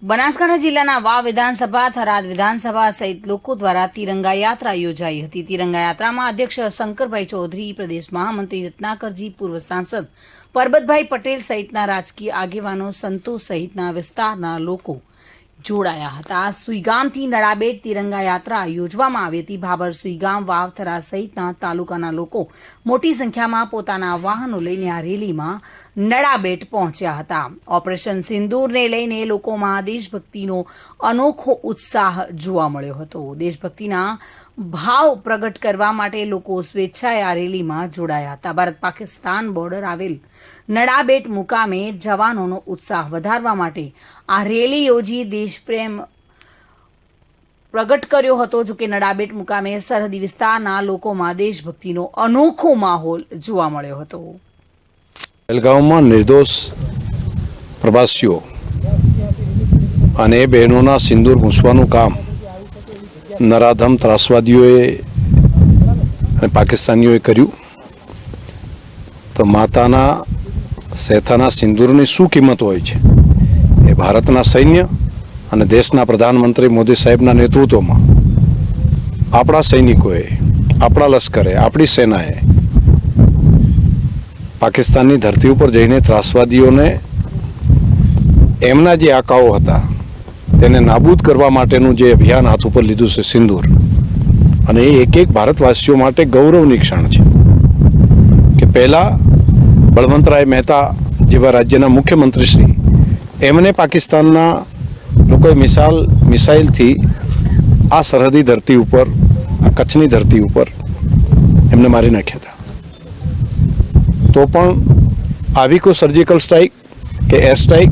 બનાસકાંઠા જિલ્લાના વાવ વિધાનસભા, થરાદ વિધાનસભા સહિત લોકો દ્વારા તિરંગા યાત્રા યોજાઈ હતી। તિરંગા યાત્રામાં અધ્યક્ષ શંકરભાઈ ચૌધરી, પ્રદેશ મહામંત્રી રત્નાકરજી, પૂર્વ સાંસદ પરબતભાઈ પટેલ સહિતના રાજકીય આગેવાનો, સંતો સહિતના વિસ્તારના લોકો જોડાયા હતા। સુઈગામથી નડાબેટ તિરંગા યાત્રા યોજવામાં આવી હતી। ભાભર, સુઈગામ, વાવ, થરાદ સહિતના તાલુકાના લોકો મોટી સંખ્યામાં પોતાના વાહનો લઈને આ રેલીમાં નડાબેટ પહોંચ્યા હતા। ઓપરેશન સિંદૂરને લઈને લોકોમાં દેશભક્તિનો અનોખો ઉત્સાહ જોવા મળ્યો હતો। દેશભક્તિના ભાવ પ્રગટ કરવા માટે લોકો સ્વેચ્છાએ આ રેલીમાં જોડાયા હતા। ભારત પાકિસ્તાન બોર્ડર આવેલ નડાબેટ મુકામે જવાનોનો ઉત્સાહ વધારવા માટે આ રેલી યોજી દેશપ્રેમ પ્રગટ કર્યો હતો। જો કે નડાબેટ મુકામે સરહદી વિસ્તારના લોકોમાં દેશભક્તિનો અનોખો માહોલ જોવા મળ્યો હતો। પહેલગામમાં નિર્દોષ પ્રવાસીઓ અને બહેનોના સિંદૂર મૂછવાનું કામ નરાધમ ત્રાસવાદીઓએ અને પાકિસ્તાનીઓએ કર્યું તો માતાના સેથાના સિંદૂરની શું કિંમત હોય છે એ ભારતના સૈન્ય અને દેશના પ્રધાનમંત્રી મોદી સાહેબના નેતૃત્વમાં આપણા સૈનિકોએ, આપણા લશ્કરે, આપણી સેનાએ પાકિસ્તાનની ધરતી ઉપર જઈને ત્રાસવાદીઓને એમના જે આકાઓ હતા તેને નાબૂદ કરવા માટેનું જે અભિયાન હાથ ઉપર લીધું છે સિંદૂર, અને એ એક ભારતવાસીઓ માટે ગૌરવની ક્ષણ છે કે પહેલાં બળવંતરાય મહેતા જેવા રાજ્યના મુખ્યમંત્રીશ્રી એમને પાકિસ્તાનના લોકોએ મિસાઇલથી આ સરહદી ધરતી ઉપર, આ કચ્છની ધરતી ઉપર એમને મારી નાખ્યા હતા। તો પણ આવી કોઈ સર્જિકલ સ્ટ્રાઇક કે એર સ્ટ્રાઇક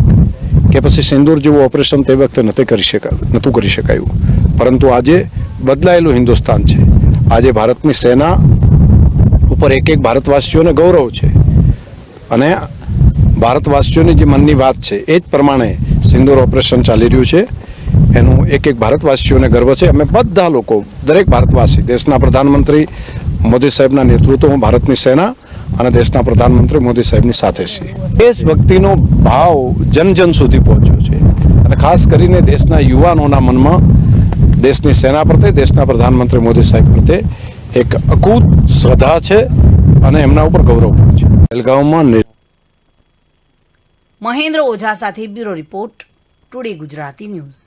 કે પછી સિંદૂર જેવું ઓપરેશન તે વખતે નહોતું કરી શકાયું। પરંતુ આજે બદલાયેલું હિન્દુસ્તાન છે। આજે ભારતની સેના ઉપર એક ભારતવાસીઓને ગૌરવ છે અને ભારતવાસીઓની જે મનની વાત છે એ જ પ્રમાણે સિંદૂર ઓપરેશન ચાલી રહ્યું છે। એનું એક ભારતવાસીઓને ગર્વ છે। અમે બધા લોકો, દરેક ભારતવાસી દેશના પ્રધાનમંત્રી મોદી સાહેબના નેતૃત્વમાં ભારતની સેના અને દેશના પ્રધાનમંત્રી મોદી સાહેબની સાથે છીએ। દેશભક્તિનો ભાવ જન જન સુધી પહોંચ્યો છે અને ખાસ કરીને દેશના યુવાનોના મનમાં દેશની સેના પ્રત્યે, દેશના પ્રધાનમંત્રી મોદી સાહેબ પ્રત્યે એક અકૂત શ્રદ્ધા છે અને એમના ઉપર ગૌરવ પણ છે। પહેલગામમાં મહેન્દ્ર ઓઝા સાથે bureau report, today Gujarati news.